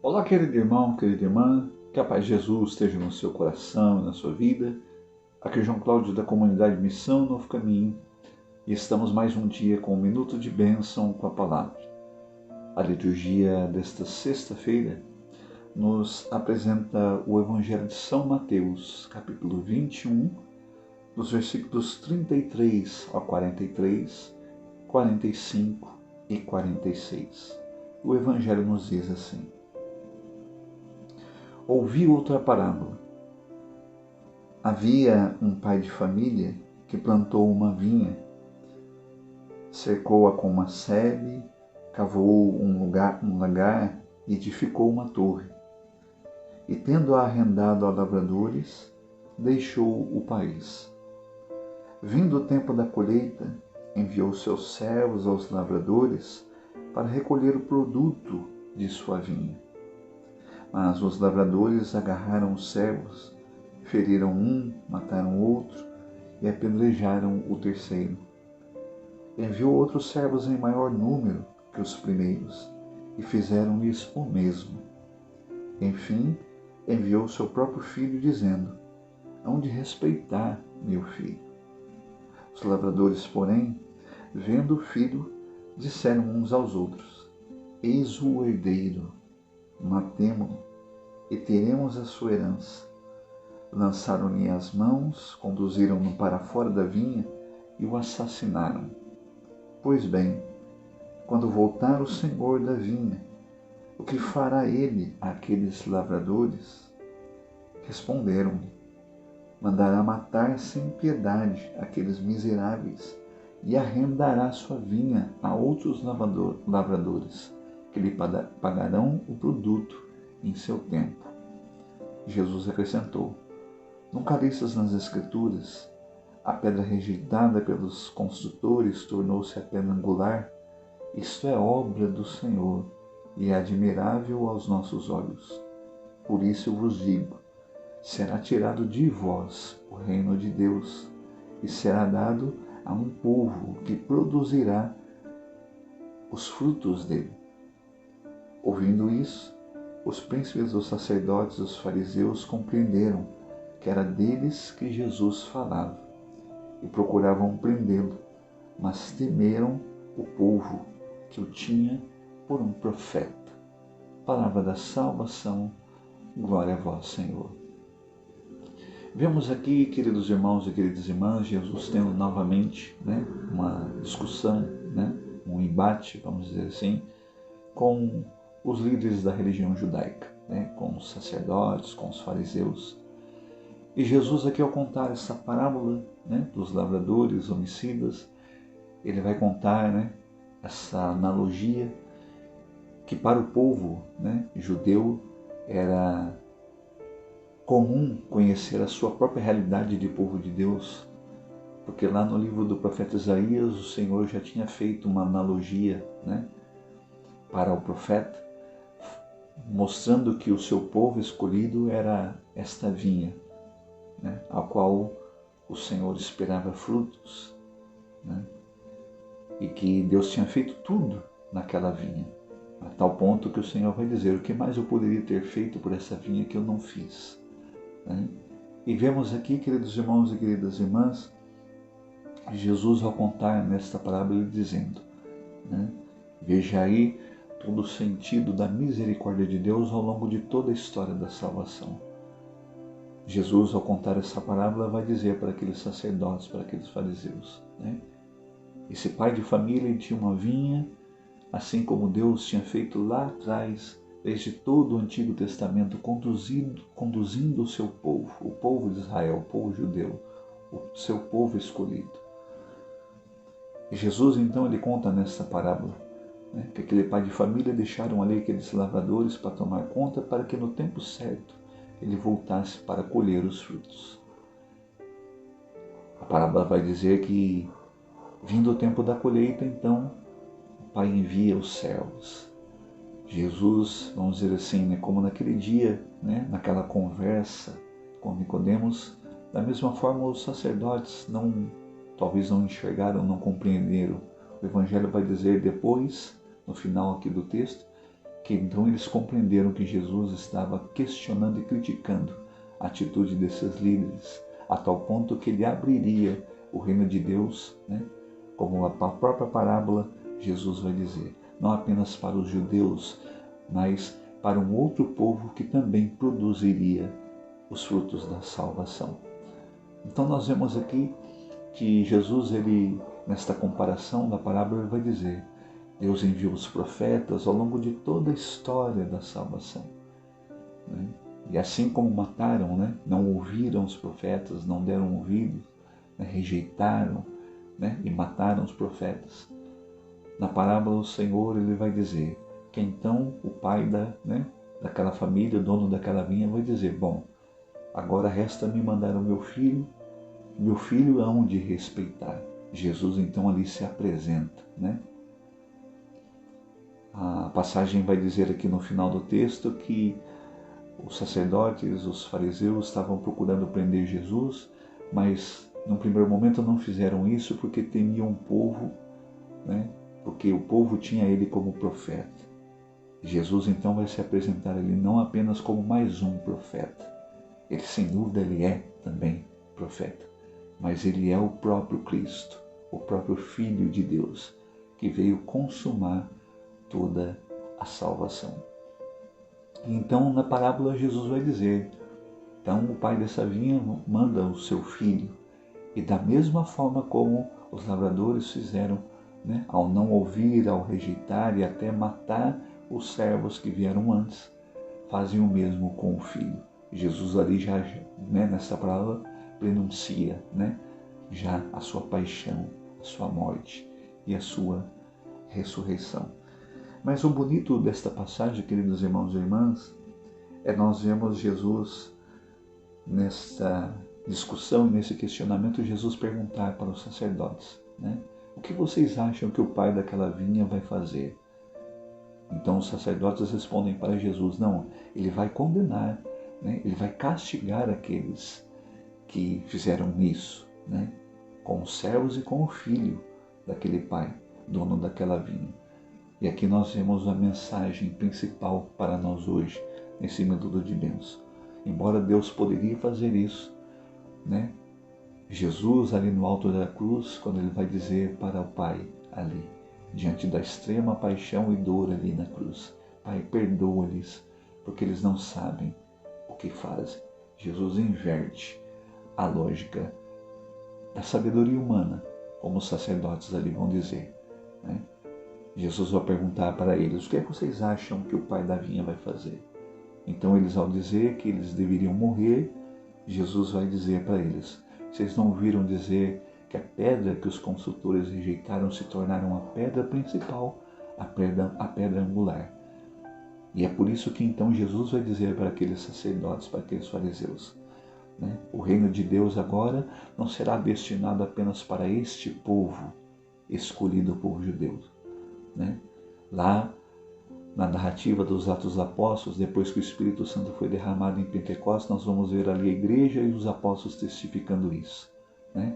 Olá, querido irmão, querida irmã, que a paz de Jesus esteja no seu coração e na sua vida. Aqui é João Cláudio da comunidade Missão Novo Caminho e estamos mais um dia com um minuto de bênção com a palavra. A liturgia desta sexta-feira nos apresenta o Evangelho de São Mateus, capítulo 21, dos versículos 33 ao 43, 45 e 46. O Evangelho nos diz assim: Ouvi outra parábola. Havia um pai de família que plantou uma vinha, cercou-a com uma sebe, cavou um lagar e edificou uma torre. E tendo-a arrendado a lavradores, deixou o país. Vindo o tempo da colheita, enviou seus servos aos lavradores para recolher o produto de sua vinha. Mas os lavradores agarraram os servos, feriram um, mataram outro e apedrejaram o terceiro. Enviou outros servos em maior número que os primeiros e fizeram-lhes o mesmo. Enfim, enviou seu próprio filho, dizendo: hão de respeitar meu filho. Os lavradores, porém, vendo o filho, disseram uns aos outros: eis o herdeiro, matemo-lo e teremos a sua herança. Lançaram-lhe as mãos, conduziram-no para fora da vinha e o assassinaram. Pois bem, quando voltar o senhor da vinha, o que fará ele àqueles lavradores? Responderam-lhe: mandará matar sem piedade aqueles miseráveis e arrendará sua vinha a outros lavradores, que lhe pagarão o produto em seu tempo. Jesus acrescentou: nunca listas nas Escrituras, a pedra rejeitada pelos construtores tornou-se a pedra angular? Isto é obra do Senhor e é admirável aos nossos olhos. Por isso eu vos digo: será tirado de vós o reino de Deus e será dado a um povo que produzirá os frutos dele. Ouvindo isso, os príncipes dos sacerdotes e os fariseus compreenderam que era deles que Jesus falava e procuravam prendê-lo, mas temeram o povo que o tinha por um profeta. Palavra da salvação, glória a vós, Senhor. Vemos aqui, queridos irmãos e queridas irmãs, Jesus tendo novamente uma discussão, um embate, vamos dizer assim, com os líderes da religião judaica, com os sacerdotes, com os fariseus. E Jesus aqui, ao contar essa parábola dos lavradores homicidas, ele vai contar essa analogia que para o povo judeu era comum conhecer a sua própria realidade de povo de Deus, porque lá no livro do profeta Isaías o Senhor já tinha feito uma analogia para o profeta, mostrando que o seu povo escolhido era esta vinha, ao qual o Senhor esperava frutos, e que Deus tinha feito tudo naquela vinha, a tal ponto que o Senhor vai dizer: o que mais eu poderia ter feito por essa vinha que eu não fiz? E vemos aqui, queridos irmãos e queridas irmãs, Jesus, ao contar nesta parábola, dizendo, veja aí todo o sentido da misericórdia de Deus ao longo de toda a história da salvação. Jesus, ao contar essa parábola, vai dizer para aqueles sacerdotes, para aqueles fariseus, esse pai de família tinha uma vinha, assim como Deus tinha feito lá atrás, desde todo o Antigo Testamento, conduzindo o seu povo, o povo de Israel, o povo judeu, o seu povo escolhido. E Jesus, então, ele conta nessa parábola que aquele pai de família deixaram ali aqueles lavradores para tomar conta, para que no tempo certo ele voltasse para colher os frutos. A parábola vai dizer que, vindo o tempo da colheita, então, o pai envia os servos. Jesus, vamos dizer assim, como naquele dia, naquela conversa com Nicodemos, da mesma forma os sacerdotes talvez não enxergaram, não compreenderam. O Evangelho vai dizer depois, no final aqui do texto, que então eles compreenderam que Jesus estava questionando e criticando a atitude desses líderes, a tal ponto que ele abriria o reino de Deus, né? Como a própria parábola, Jesus vai dizer, não apenas para os judeus, mas para um outro povo que também produziria os frutos da salvação. Então nós vemos aqui que Jesus, ele, nesta comparação da parábola, ele vai dizer, Deus enviou os profetas ao longo de toda a história da salvação, né? E assim como mataram, né? Não ouviram os profetas, não deram ouvidos, né? Rejeitaram, né? E mataram os profetas. Na parábola o Senhor, ele vai dizer que então o pai daquela família, o dono daquela vinha, vai dizer, bom, agora resta-me mandar o meu filho hão de respeitar. Jesus então ali se apresenta, né? A passagem vai dizer aqui no final do texto que os sacerdotes, os fariseus estavam procurando prender Jesus, mas no primeiro momento não fizeram isso porque temiam o povo, né? Porque o povo tinha ele como profeta. Jesus então vai se apresentar ali não apenas como mais um profeta, ele sem dúvida ele é também profeta, mas ele é o próprio Cristo, o próprio Filho de Deus, que veio consumar toda a salvação. Então na parábola Jesus vai dizer, então o pai dessa vinha manda o seu filho, e da mesma forma como os lavradores fizeram, né, ao não ouvir, ao rejeitar e até matar os servos que vieram antes, fazem o mesmo com o filho. Jesus ali já, né, nessa palavra, prenuncia, né, já a sua paixão, a sua morte e a sua ressurreição. Mas o bonito desta passagem, queridos irmãos e irmãs, é nós vemos Jesus nesta discussão, nesse questionamento, Jesus perguntar para os sacerdotes, né, o que vocês acham que o pai daquela vinha vai fazer? Então os sacerdotes respondem para Jesus, não, ele vai condenar, né? Ele vai castigar aqueles que fizeram isso, né? Com os servos e com o filho daquele pai, dono daquela vinha. E aqui nós vemos a mensagem principal para nós hoje, nesse método de bênção. Embora Deus poderia fazer isso, né? Jesus ali no alto da cruz, quando ele vai dizer para o Pai ali, diante da extrema paixão e dor ali na cruz, Pai, perdoa-lhes, porque eles não sabem o que fazem. Jesus inverte a lógica da sabedoria humana, como os sacerdotes ali vão dizer, né? Jesus vai perguntar para eles, o que é que vocês acham que o pai da vinha vai fazer? Então eles, ao dizer que eles deveriam morrer, Jesus vai dizer para eles, vocês não ouviram dizer que a pedra que os construtores rejeitaram se tornaram a pedra principal, a pedra angular. E é por isso que então Jesus vai dizer para aqueles sacerdotes, para aqueles fariseus, né? O reino de Deus agora não será destinado apenas para este povo escolhido por judeus, né? Lá na narrativa dos Atos dos Apóstolos, depois que o Espírito Santo foi derramado em Pentecostes, nós vamos ver ali a igreja e os apóstolos testificando isso, né?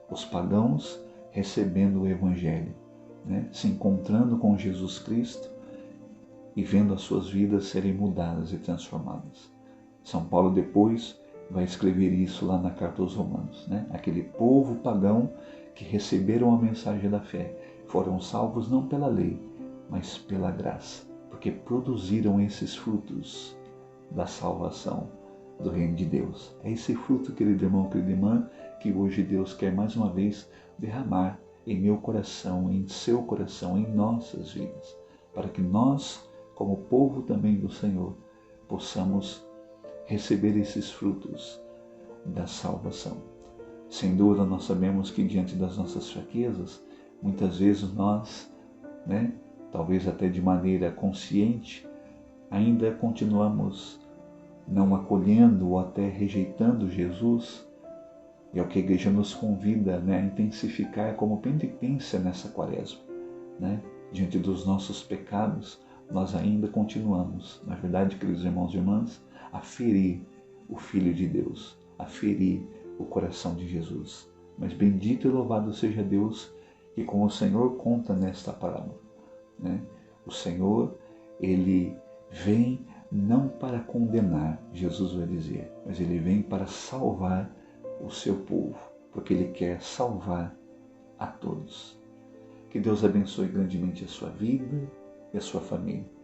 Os pagãos recebendo o Evangelho, né? Se encontrando com Jesus Cristo e vendo as suas vidas serem mudadas e transformadas. São Paulo depois vai escrever isso lá na carta aos Romanos, né? Aquele povo pagão que receberam a mensagem da fé foram salvos não pela lei, mas pela graça, porque produziram esses frutos da salvação do reino de Deus. É esse fruto, querido irmão, querida irmã, que hoje Deus quer mais uma vez derramar em meu coração, em seu coração, em nossas vidas, para que nós, como povo também do Senhor, possamos receber esses frutos da salvação. Sem dúvida, nós sabemos que diante das nossas fraquezas, muitas vezes nós, né, talvez até de maneira consciente, ainda continuamos não acolhendo ou até rejeitando Jesus. E é o que a igreja nos convida, né, a intensificar como penitência nessa quaresma, né? Diante dos nossos pecados, nós ainda continuamos, na verdade, queridos irmãos e irmãs, a ferir o Filho de Deus, a ferir o coração de Jesus. Mas bendito e louvado seja Deus que, como o Senhor conta nesta parábola, né? O Senhor, Ele vem não para condenar, Jesus vai dizer, mas ele vem para salvar o seu povo, porque ele quer salvar a todos. Que Deus abençoe grandemente a sua vida e a sua família.